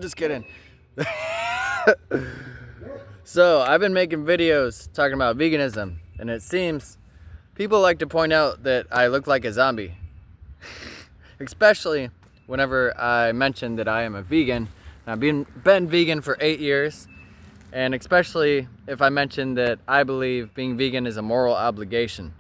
Just kidding. So, I've been making videos talking about veganism, and it seems people like to point out that I look like a zombie. Especially whenever I mention that I am a vegan. I've been vegan for 8 years, and especially if I mention that I believe being vegan is a moral obligation.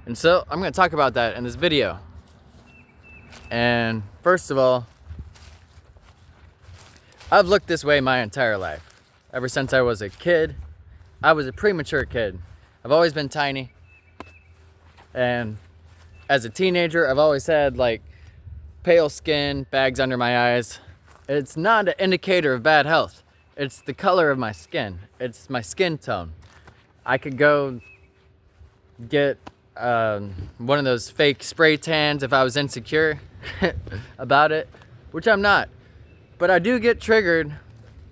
And so, I'm going to talk about that in this video. And first of all, I've looked this way my entire life. Ever since I was a kid, I was a premature kid. I've always been tiny. And as a teenager, I've always had like pale skin, bags under my eyes. It's not an indicator of bad health. It's the color of my skin. It's my skin tone. I could go get one of those fake spray tans if I was insecure about it, which I'm not. But I do get triggered.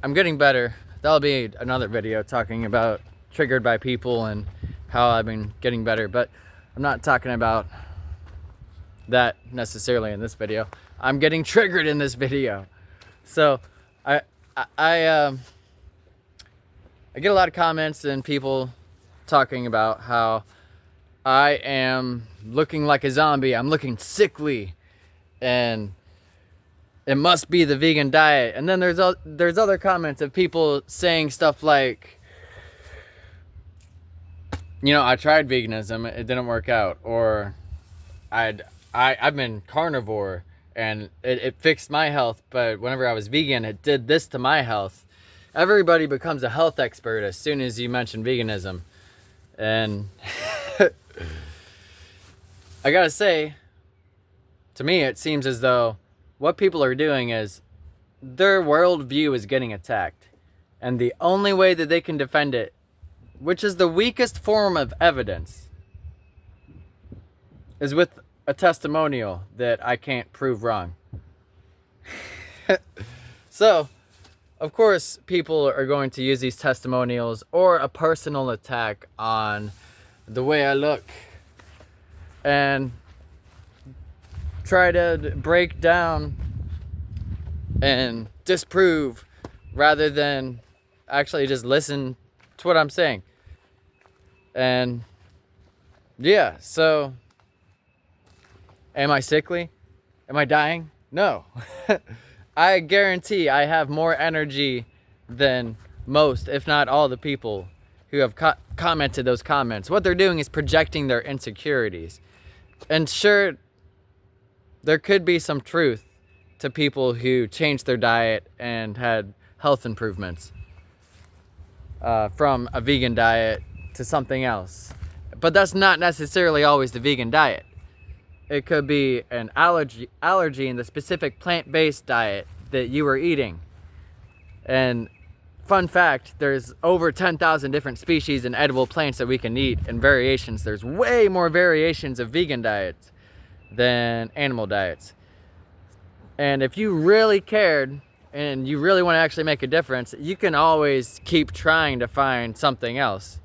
I'm getting better. That'll be another video talking about triggered by people and how I've been getting better. But I'm not talking about that necessarily in this video. I'm getting triggered in this video. So I get a lot of comments and people talking about how I am looking like a zombie. I'm looking sickly, and it must be the vegan diet. And then there's other comments of people saying stuff like, you know, I tried veganism, it didn't work out, or I've been carnivore and it fixed my health, but whenever I was vegan, it did this to my health. Everybody becomes a health expert as soon as you mention veganism. And I gotta say, to me, it seems as though what people are doing is their worldview is getting attacked. And the only way that they can defend it, which is the weakest form of evidence, is with a testimonial that I can't prove wrong. So, of course, people are going to use these testimonials or a personal attack on the way I look and try to break down and disprove rather than actually just listen to what I'm saying. And yeah, so am I sickly? Am I dying? No. I guarantee I have more energy than most, if not all, the people who have commented those comments. What they're doing is projecting their insecurities. And sure, there could be some truth to people who changed their diet and had health improvements from a vegan diet to something else. But that's not necessarily always the vegan diet. It could be an allergy in the specific plant-based diet that you were eating. And fun fact, there's over 10,000 different species and edible plants that we can eat and variations. There's way more variations of vegan diets than animal diets. And if you really cared and you really want to actually make a difference, you can always keep trying to find something else.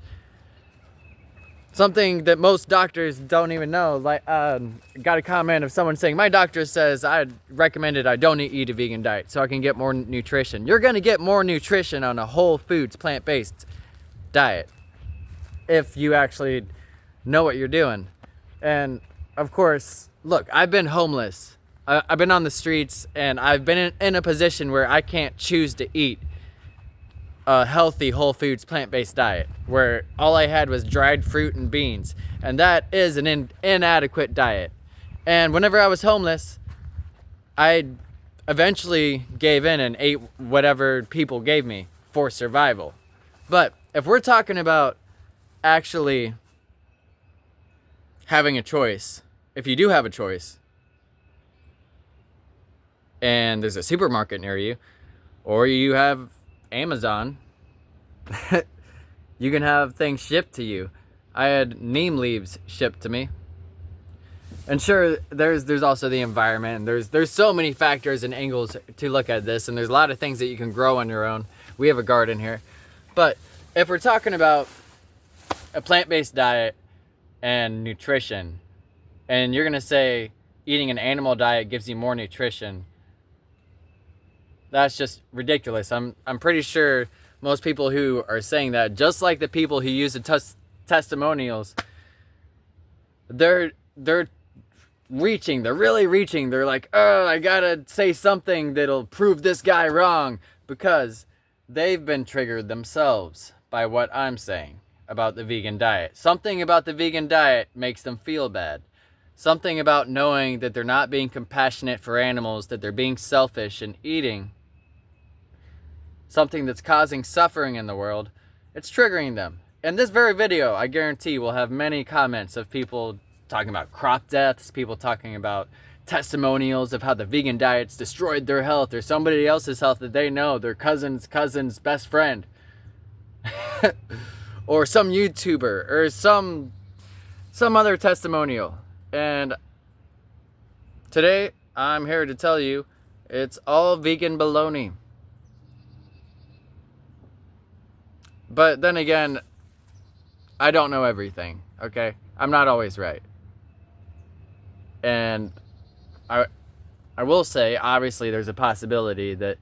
Something that most doctors don't even know. Like, got a comment of someone saying, my doctor says I recommended I don't eat a vegan diet so I can get more nutrition. You're going to get more nutrition on a whole foods, plant-based diet if you actually know what you're doing. And of course, look, I've been homeless. I've been on the streets, and I've been in a position where I can't choose to eat a healthy whole foods plant-based diet where all I had was dried fruit and beans, and that is an inadequate diet. And whenever I was homeless, I eventually gave in and ate whatever people gave me for survival. But if we're talking about actually having a choice, if you do have a choice and there's a supermarket near you, or you have Amazon, you can have things shipped to you. I had neem leaves shipped to me. And sure, there's also the environment. There's so many factors and angles to look at this, and there's a lot of things that you can grow on your own. We have a garden here. But if we're talking about a plant-based diet and nutrition, and you're gonna say eating an animal diet gives you more nutrition, That's just ridiculous. I'm pretty sure most people who are saying that, just like the people who use the testimonials, they're reaching. They're really reaching. They're like, oh, I gotta say something that'll prove this guy wrong, because they've been triggered themselves by what I'm saying about the vegan diet. Something about the vegan diet makes them feel bad. Something about knowing that they're not being compassionate for animals, that they're being selfish and eating something that's causing suffering in the world, it's triggering them. And this very video, I guarantee, will have many comments of people talking about crop deaths, people talking about testimonials of how the vegan diet's destroyed their health, or somebody else's health that they know, their cousin's best friend. Or some YouTuber, or some other testimonial. And today, I'm here to tell you, it's all vegan baloney. But then again, I don't know everything, okay? I'm not always right. And I will say, obviously, there's a possibility that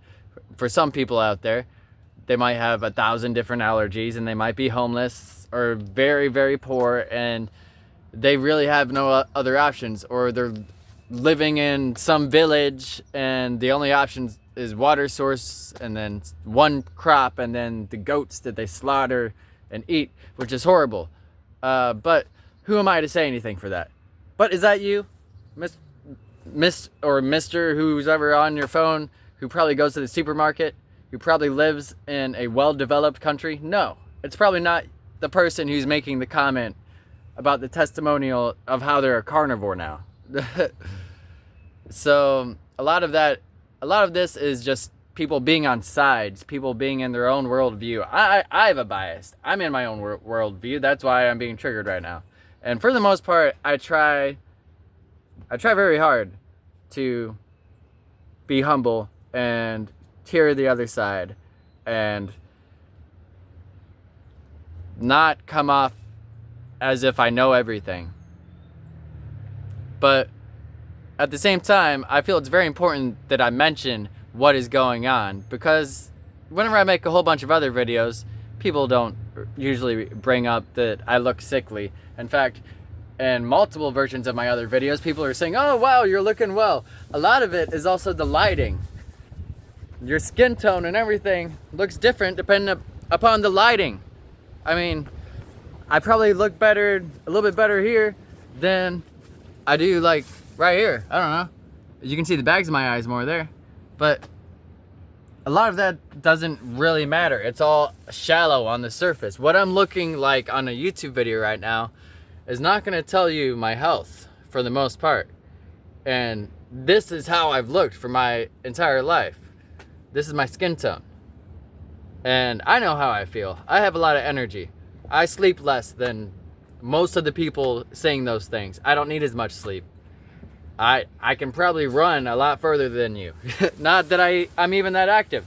for some people out there, they might have 1,000 different allergies, and they might be homeless or very, very poor, and they really have no other options, or they're living in some village and the only option is water source, and then one crop, and then the goats that they slaughter and eat, which is horrible. But who am I to say anything for that? But is that you, Miss or Mr. who's ever on your phone, who probably goes to the supermarket, who probably lives in a well-developed country? No, it's probably not the person who's making the comment about the testimonial of how they're a carnivore now. So a lot of this is just people being on sides, people being in their own worldview. I have a bias. I'm in my own worldview. That's why I'm being triggered right now. And for the most part, I try very hard to be humble and hear the other side and not come off as if I know everything. But at the same time, I feel it's very important that I mention what is going on, because whenever I make a whole bunch of other videos, people don't usually bring up that I look sickly. In fact, in multiple versions of my other videos, people are saying, oh wow, you're looking well. A lot of it is also the lighting. Your skin tone and everything looks different depending upon the lighting. I mean, I probably look better, a little bit better here than I do like right here. I don't know. You can see the bags of my eyes more there. But a lot of that doesn't really matter. It's all shallow on the surface. What I'm looking like on a YouTube video right now is not going to tell you my health for the most part. And this is how I've looked for my entire life. This is my skin tone. And I know how I feel. I have a lot of energy. I sleep less than most of the people saying those things. I don't need as much sleep. I can probably run a lot further than you. Not that I'm even that active.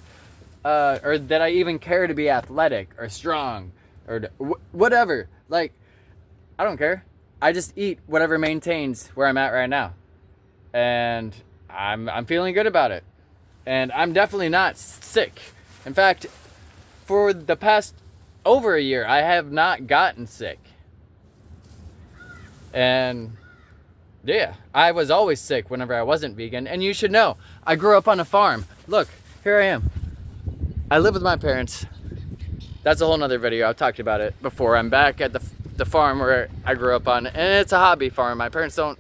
Or that I even care to be athletic or strong or whatever. Like, I don't care. I just eat whatever maintains where I'm at right now. And I'm feeling good about it. And I'm definitely not sick. In fact, for the past over a year, I have not gotten sick. And yeah, I was always sick whenever I wasn't vegan. And you should know, I grew up on a farm. Look, here I am. I live with my parents. That's a whole nother video. I've talked about it before. I'm back at the farm where I grew up on. And it's a hobby farm. My parents don't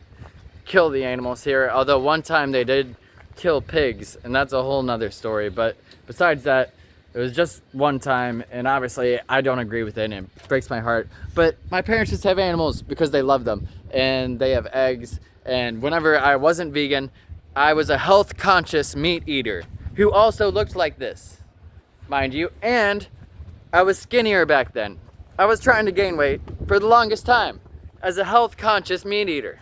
kill the animals here. Although one time they did kill pigs. And that's a whole nother story. But besides that, it was just one time. And obviously I don't agree with it. And it breaks my heart. But my parents just have animals because they love them. And they have eggs. And whenever I wasn't vegan, I was a health conscious meat eater who also looked like this, mind you. And I was skinnier back then. I was trying to gain weight for the longest time as a health conscious meat eater.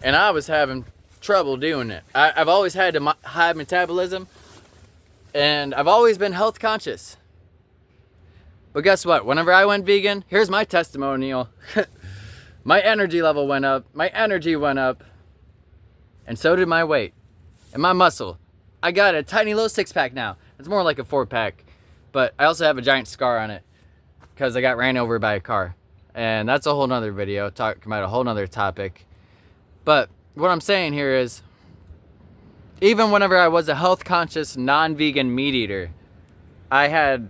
And I was having trouble doing it. I've always had a high metabolism, and I've always been health conscious. But guess what? Whenever I went vegan, here's my testimonial. My energy level went up, my energy went up, and so did my weight and my muscle. I got a tiny little 6-pack now. It's more like a 4-pack. But I also have a giant scar on it because I got ran over by a car. And that's a whole nother video, talking about a whole nother topic. But what I'm saying here is, even whenever I was a health conscious, non-vegan meat eater, I had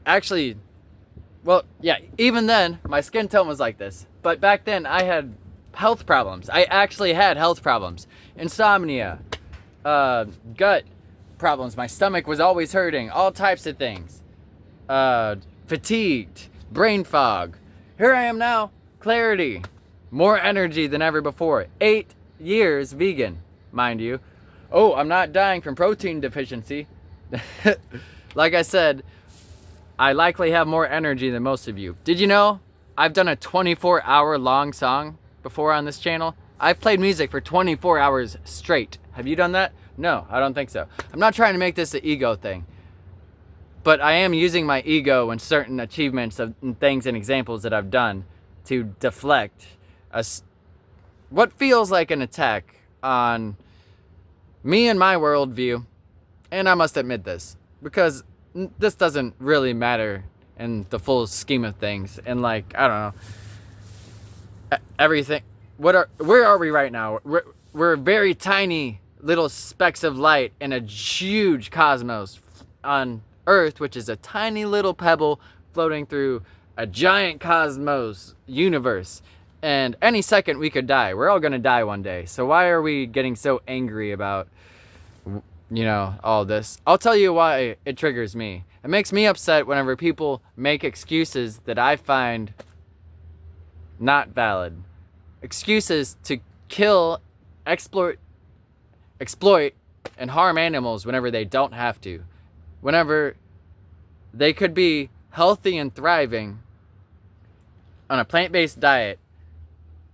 actually, well, yeah, even then, my skin tone was like this. But back then, I had health problems. I actually had health problems. Insomnia, gut problems. My stomach was always hurting. All types of things. Fatigued, brain fog. Here I am now, clarity, more energy than ever before. 8 years vegan, mind you. Oh, I'm not dying from protein deficiency. Like I said, I likely have more energy than most of you. Did you know I've done a 24-hour long song before on this channel? I've played music for 24 hours straight. Have you done that? No, I don't think so. I'm not trying to make this an ego thing. But I am using my ego and certain achievements of things and examples that I've done to deflect what feels like an attack on me and my worldview. And I must admit this, because this doesn't really matter in the full scheme of things. And like, I don't know, everything. Where are we right now? We're very tiny little specks of light in a huge cosmos on Earth, which is a tiny little pebble floating through a giant cosmos universe. And any second we could die. We're all gonna die one day. So why are we getting so angry about, you know, all this? I'll tell you why it triggers me. It makes me upset whenever people make excuses that I find not valid. Excuses to kill, exploit, and harm animals whenever they don't have to. Whenever they could be healthy and thriving on a plant-based diet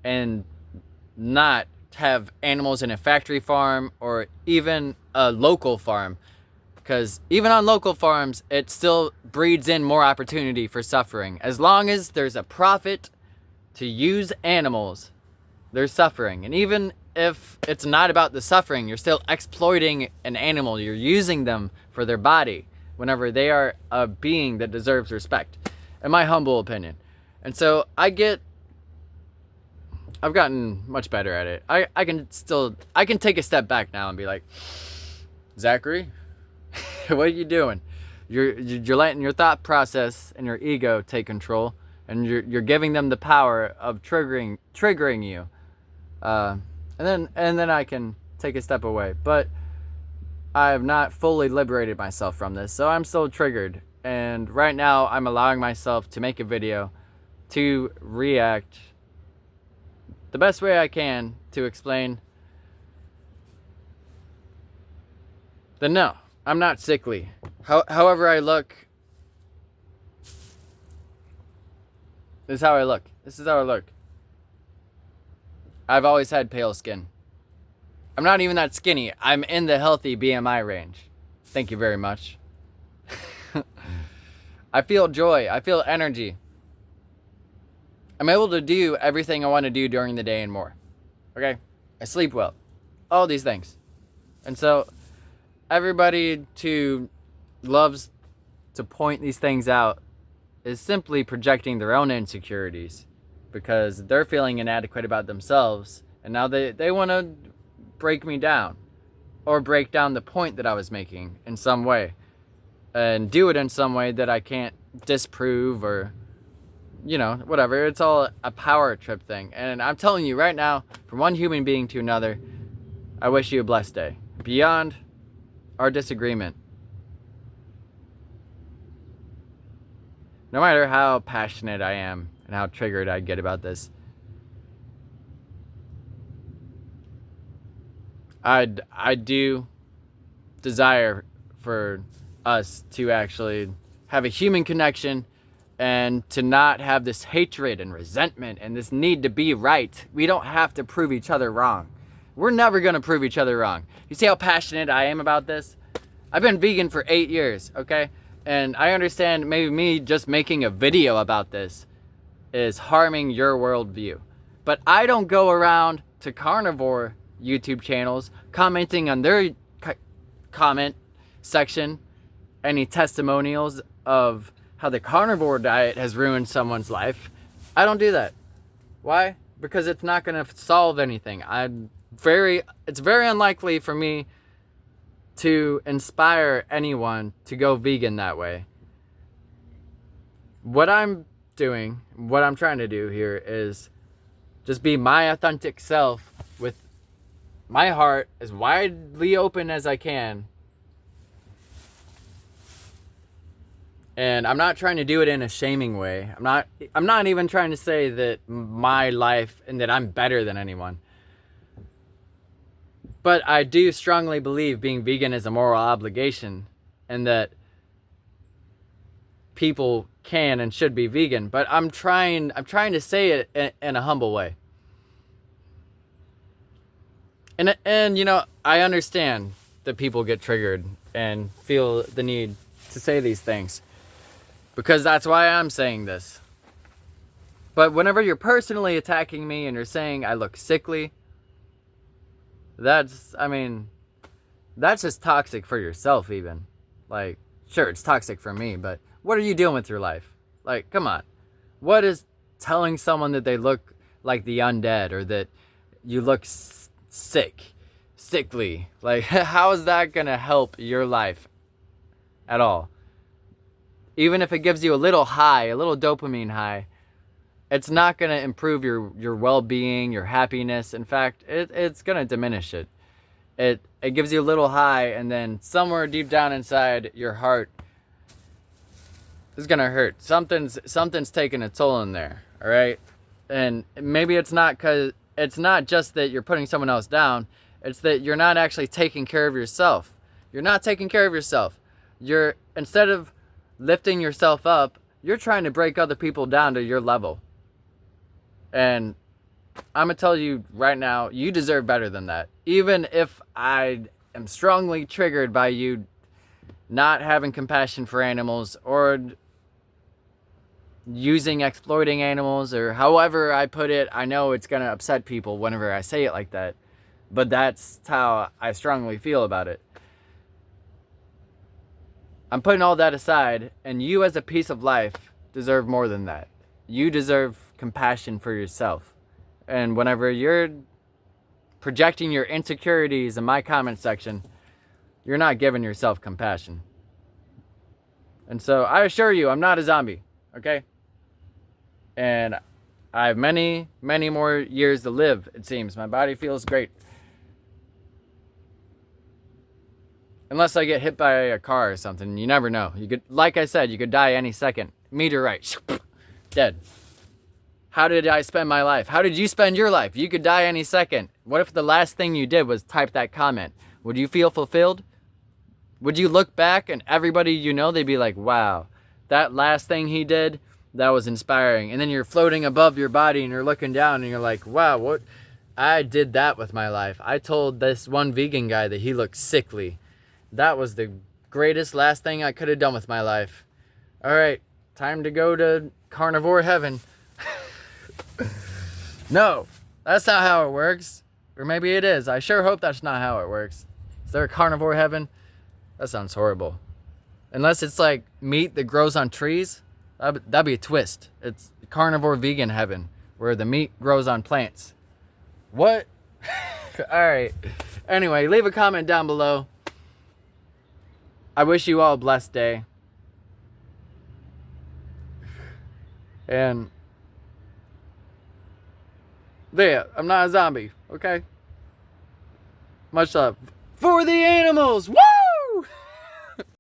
and not have animals in a factory farm or even a local farm. Because even on local farms, it still breeds in more opportunity for suffering. As long as there's a profit to use animals, there's suffering. And even if it's not about the suffering, you're still exploiting an animal. You're using them for their body whenever they are a being that deserves respect, in my humble opinion. And so I've gotten much better at it. I can take a step back now and be like, Zachary, what are you doing? You're letting your thought process and your ego take control, and you're giving them the power of triggering you. And then I can take a step away. But I have not fully liberated myself from this, so I'm still triggered. And right now I'm allowing myself to make a video to react the best way I can to explain that no, I'm not sickly. However I look, this is how I look. This is how I look. I've always had pale skin. I'm not even that skinny. I'm in the healthy BMI range. Thank you very much. I feel joy. I feel energy. I'm able to do everything I want to do during the day and more. Okay? I sleep well. All these things. And so everybody who loves to point these things out is simply projecting their own insecurities because they're feeling inadequate about themselves, and now they want to break me down or break down the point that I was making in some way and do it in some way that I can't disprove or, you know, whatever. It's all a power trip thing. And I'm telling you right now, from one human being to another, I wish you a blessed day. Beyond our disagreement, no matter how passionate I am and how triggered I get about this, I do desire for us to actually have a human connection and to not have this hatred and resentment and this need to be right. We don't have to prove each other wrong. We're never going to prove each other wrong. You see how passionate I am about this? I've been vegan for 8 years, okay? And I understand maybe me just making a video about this is harming your worldview. But I don't go around to carnivore YouTube channels commenting on their comment section any testimonials of how the carnivore diet has ruined someone's life. I don't do that. Why? Because it's not going to solve anything. It's very unlikely for me to inspire anyone to go vegan that way. What I'm trying to do here is just be my authentic self with my heart as widely open as I can. And I'm not trying to do it in a shaming way. I'm not even trying to say that my life and that I'm better than anyone. But I do strongly believe being vegan is a moral obligation and that people can and should be vegan. But I'm trying to say it in a humble way. And you know, I understand that people get triggered and feel the need to say these things, because that's why I'm saying this. But whenever you're personally attacking me and you're saying I look sickly, that's just toxic for yourself even. Like, sure, it's toxic for me, but what are you doing with your life? Like, come on. What is telling someone that they look like the undead or that you look sickly? Like, how is that going to help your life at all? Even if it gives you a little high, a little dopamine high, it's not going to improve your well-being, your happiness. In fact, it's going to diminish it. It gives you a little high, and then somewhere deep down inside your heart is going to hurt. Something's taking a toll in there, all right? And maybe it's not just that you're putting someone else down. It's that you're not actually taking care of yourself. You're not taking care of yourself. Instead of lifting yourself up, you're trying to break other people down to your level. And I'm going to tell you right now, you deserve better than that. Even if I am strongly triggered by you not having compassion for animals or exploiting animals, or however I put it, I know it's going to upset people whenever I say it like that. But that's how I strongly feel about it. I'm putting all that aside, and you as a piece of life deserve more than that. You deserve compassion for yourself. And whenever you're projecting your insecurities in my comment section, you're not giving yourself compassion. And so I assure you, I'm not a zombie, okay? And I have many, many more years to live, it seems. My body feels great. Unless I get hit by a car or something, you never know. Like I said, you could die any second. Meteorite, dead. How did I spend my life? How did you spend your life? You could die any second. What if the last thing you did was type that comment? Would you feel fulfilled? Would you look back and everybody you know, they'd be like, wow, that last thing he did, that was inspiring. And then you're floating above your body and you're looking down and you're like, wow, what? I did that with my life. I told this one vegan guy that he looked sickly. That was the greatest last thing I could have done with my life. All right, time to go to carnivore heaven. No, that's not how it works. Or maybe it is. I sure hope that's not how it works. Is there a carnivore heaven? That sounds horrible. Unless it's like meat that grows on trees. That'd be a twist. It's carnivore vegan heaven, where the meat grows on plants. What? All right. Anyway, leave a comment down below. I wish you all a blessed day. And there, I'm not a zombie, okay? Much love. For the animals! Woo!